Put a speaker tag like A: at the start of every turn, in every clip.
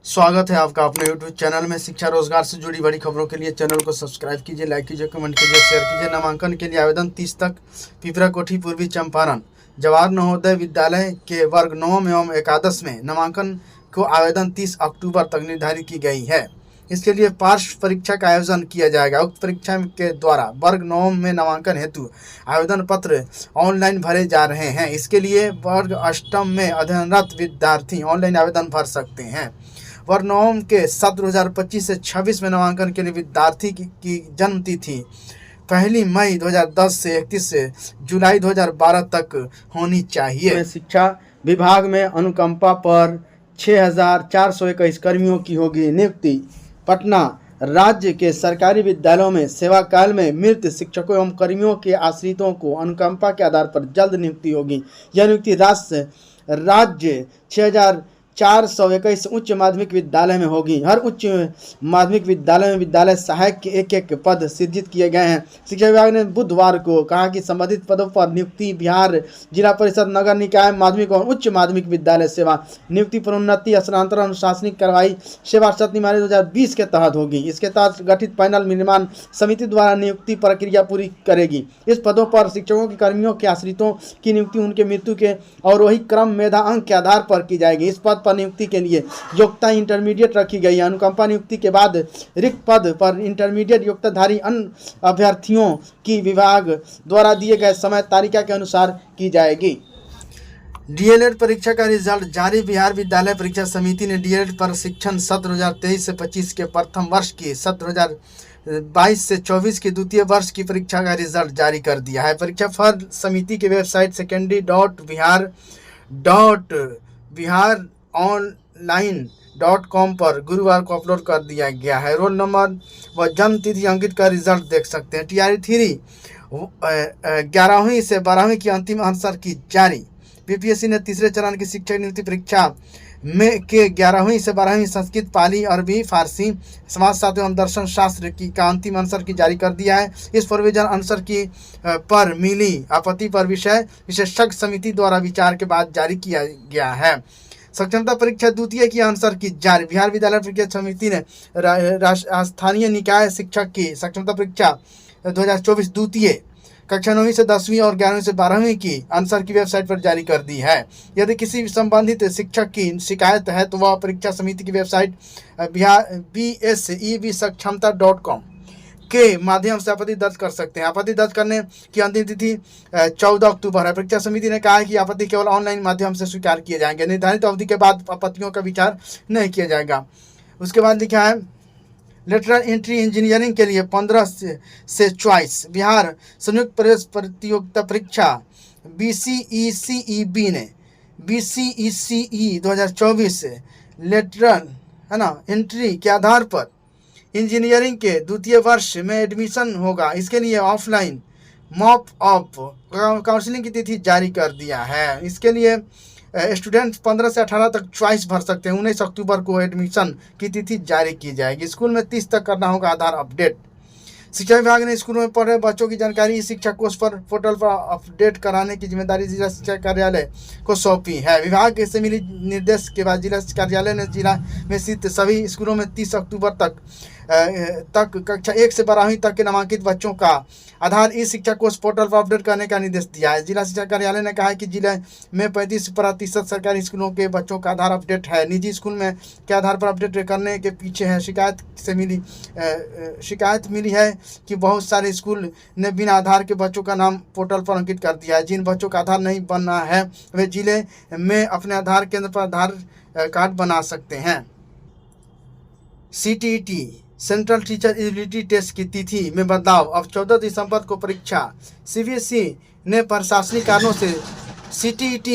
A: स्वागत है आपका अपने YouTube चैनल में। शिक्षा रोजगार से जुड़ी बड़ी खबरों के लिए चैनल को सब्सक्राइब कीजिए, लाइक कीजिए, कमेंट कीजिए, शेयर कीजिए। नामांकन के लिए आवेदन 30 तक। पिपरा कोठी पूर्वी चंपारण जवाहर नवोदय विद्यालय के वर्ग 9 एवं एकादश में नामांकन को आवेदन 30 अक्टूबर तक निर्धारित की गई है। इसके लिए पार्श्व परीक्षा का आयोजन किया जाएगा। उक्त परीक्षा के द्वारा वर्ग 9 में नामांकन हेतु आवेदन पत्र ऑनलाइन भरे जा रहे हैं। इसके लिए वर्ग अष्टम में अध्ययनरत विद्यार्थी ऑनलाइन आवेदन भर सकते हैं। वर्ग 9 के सत्र 2025 से 26 में नामांकन के लिए विद्यार्थी की जन्म तिथि 1 मई 2010 से 31 जुलाई 2012 तक होनी चाहिए। शिक्षा विभाग में अनुकंपा पर 6,421 कर्मियों की होगी नियुक्ति। पटना राज्य के सरकारी विद्यालयों में सेवा काल में मृत शिक्षकों एवं कर्मियों के आश्रितों को अनुकंपा के आधार पर जल्द नियुक्ति होगी। यह नियुक्ति राज्य 6,421 उच्च माध्यमिक विद्यालय में होगी। हर उच्च माध्यमिक विद्यालय में विद्यालय सहायक के एक पद सृजित किए गए हैं। शिक्षा विभाग ने बुधवार को कहा कि संबंधित पदों पर नियुक्ति बिहार जिला परिषद नगर निकाय माध्यमिक और उच्च माध्यमिक विद्यालय सेवा नियुक्ति प्रोन्नति स्थानांतरण अनुशासनिक कार्रवाई सेवा शर्त 2020 के तहत होगी। इसके तहत गठित पैनल निर्माण समिति द्वारा नियुक्ति प्रक्रिया पूरी करेगी। इस पदों पर शिक्षकों के कर्मियों के आश्रितों की नियुक्ति उनके मृत्यु के और वही क्रम मेधा अंक के आधार पर की जाएगी। इस पद पर नियुक्ति के लिए योग्यता इंटरमीडिएट रखी गई है। अनुकंपा नियुक्ति के बाद रिक्त पद पर इंटरमीडिएट योग्यताधारी अन्य अभ्यर्थियों की विभाग द्वारा दिए गए समय तालिका के अनुसार की जाएगी। डीएलएड परीक्षा का रिजल्ट जारी। बिहार विद्यालय परीक्षा समिति ने डीएलएड प्रशिक्षण सत्र 2023 से 25 के प्रथम वर्ष की, सत्र 2022 से 24 की द्वितीय वर्ष की परीक्षा का रिजल्ट जारी कर दिया है। परीक्षा फल समिति की वेबसाइट secondary.bihar.online.com पर गुरुवार को अपलोड कर दिया गया है। रोल नंबर व जन्म तिथि अंकित का रिजल्ट देख सकते हैं। टीआरई 3 11वीं से 12वीं की अंतिम आंसर की जारी। बीपीएससी ने तीसरे चरण की शिक्षक नियुक्ति परीक्षा में के 11वीं से 12वीं संस्कृत, पाली, अरबी, फारसी, समाजशास्त्र एवं दर्शन शास्त्र का अंतिम आंसर की जारी कर दिया है। इस प्रोविजन आंसर की पर मिली आपत्ति पर विशेषज्ञ समिति द्वारा विचार के बाद जारी किया गया है। सक्षमता परीक्षा द्वितीय की आंसर की जारी। बिहार विद्यालय परीक्षा समिति ने स्थानीय निकाय शिक्षक की सक्षमता परीक्षा 2024 द्वितीय कक्षा 9वीं से 10वीं और 11वीं से 12वीं की आंसर की वेबसाइट पर जारी कर दी है। यदि किसी संबंधित शिक्षक की शिकायत है तो वह परीक्षा समिति की वेबसाइट BSEBSakshmta.com के माध्यम से आपत्ति दर्ज कर सकते हैं। आपत्ति दर्ज करने की अंतिम तिथि 14 अक्टूबर है। परीक्षा समिति ने कहा है कि आपत्ति केवल ऑनलाइन माध्यम से स्वीकार किए जाएंगे। निर्धारित अवधि के बाद आपत्तियों का विचार नहीं किया जाएगा। उसके बाद लिखा है लेटरल एंट्री इंजीनियरिंग के लिए 15 से चॉइस। बिहार संयुक्त प्रवेश प्रतियोगिता परीक्षा BCECEB ने BCECE 2024 लेटरल एंट्री के आधार पर इंजीनियरिंग के द्वितीय वर्ष में एडमिशन होगा। इसके लिए ऑफलाइन मॉप अप काउंसलिंग की तिथि जारी कर दिया है। इसके लिए स्टूडेंट 15 से 18 तक चॉइस भर सकते हैं। 19 अक्टूबर को एडमिशन की तिथि जारी की जाएगी। स्कूल में 30 तक करना होगा आधार अपडेट। शिक्षा विभाग ने स्कूलों में पढ़ रहे बच्चों की जानकारी शिक्षा कोष पर पोर्टल पर अपडेट कराने की जिम्मेदारी जिला शिक्षा कार्यालय को सौंपी है। विभाग से मिली निर्देश के बाद जिला कार्यालय ने जिला में स्थित सभी स्कूलों में 30 अक्टूबर तक कक्षा 1 से 12वीं तक के नामांकित बच्चों का आधार ई शिक्षा कोष पोर्टल पर अपडेट करने का निर्देश दिया है। जिला शिक्षा कार्यालय ने कहा है कि जिले में 35% सरकारी स्कूलों के बच्चों का आधार अपडेट है। निजी स्कूल में के आधार पर अपडेट करने के पीछे है शिकायत मिली है कि बहुत सारे स्कूल ने बिना आधार के बच्चों का नाम पोर्टल पर अंकित कर दिया है। जिन बच्चों का आधार नहीं बना है वे जिले में अपने आधार केंद्र पर आधार कार्ड बना सकते हैं। CTET central teacher eligibility test की तिथि में बदलाव। अब 14 दिसंबर को परीक्षा। CBSE ने प्रशासनिक कारणों से CTET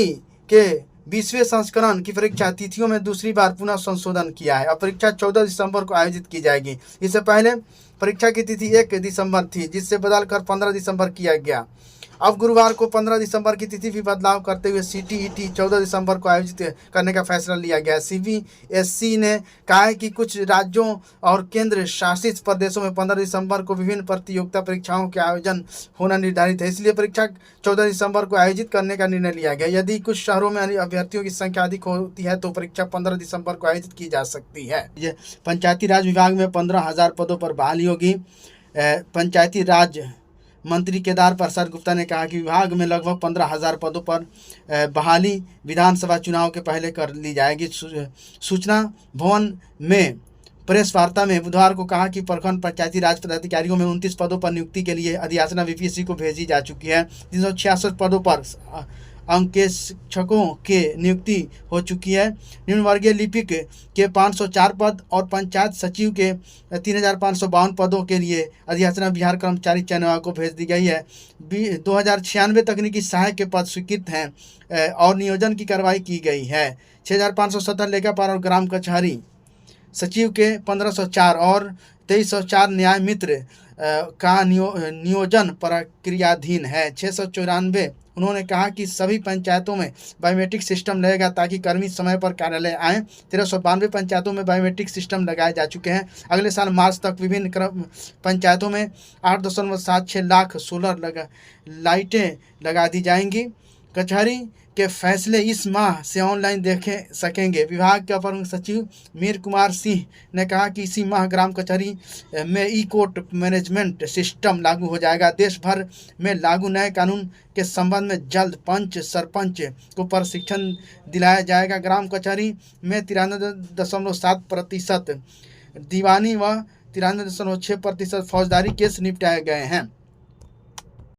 A: के 20वें संस्करण की परीक्षा तिथियों में दूसरी बार पुनः संशोधन किया है। अब परीक्षा 14 दिसंबर को आयोजित की जाएगी। इससे पहले परीक्षा की तिथि 1 दिसंबर थी, जिससे बदलकर 15 दिसंबर किया गया। अब गुरुवार को 15 दिसंबर की तिथि भी बदलाव करते हुए CTET 14 दिसंबर को आयोजित करने का फैसला लिया गया। CBSE ने कहा है कि कुछ राज्यों और केंद्र शासित प्रदेशों में 15 दिसंबर को विभिन्न प्रतियोगिता परीक्षाओं के आयोजन होना निर्धारित है, इसलिए परीक्षा 14 दिसंबर को आयोजित करने का निर्णय लिया गया। यदि कुछ शहरों में अभ्यर्थियों की संख्या अधिक होती है तो परीक्षा 15 दिसंबर को आयोजित की जा सकती है। पंचायती राज विभाग में 15,000 पदों पर बहाली होगी। पंचायती राज मंत्री केदार प्रसाद गुप्ता ने कहा कि विभाग में लगभग 15,000 पदों पर बहाली विधानसभा चुनाव के पहले कर ली जाएगी। सूचना भवन में प्रेस वार्ता में बुधवार को कहा कि प्रखंड पंचायती राज पदाधिकारियों में 29 पदों पर नियुक्ति के लिए अधियाचना VPSC को भेजी जा चुकी है। 366 पदों पर अंकेक्षकों के नियुक्ति हो चुकी है। निम्न वर्गीय लिपिक के 504 पद और पंचायत सचिव के 3,552 पदों के लिए अधियाचना बिहार कर्मचारी चयन आयोग को भेज दी गई है। 2,096 तकनीकी सहायक के पद स्वीकृत हैं और नियोजन की कार्रवाई की गई है। 6,570 लेखापाल और ग्राम कचहरी सचिव के 1,504 और 2,304 न्याय मित्र का नियोजन प्रक्रियाधीन है। 694 उन्होंने कहा कि सभी पंचायतों में बायोमेट्रिक सिस्टम लगेगा ताकि कर्मी समय पर कार्यालय आएँ। 1392 पंचायतों में बायोमेट्रिक सिस्टम लगाए जा चुके हैं। अगले साल मार्च तक विभिन्न पंचायतों में 8.76 लाख सोलर लाइटें लगा दी जाएंगी। कचहरी के फैसले इस माह से ऑनलाइन देखे सकेंगे। विभाग के अपर सचिव मीर कुमार सिंह ने कहा कि इसी माह ग्राम कचहरी में ई-कोर्ट मैनेजमेंट सिस्टम लागू हो जाएगा। देश भर में लागू नए कानून के संबंध में जल्द पंच सरपंच को प्रशिक्षण दिलाया जाएगा। ग्राम कचहरी में 93.7% दीवानी व 93.6% फौजदारी केस निपटाए गए हैं।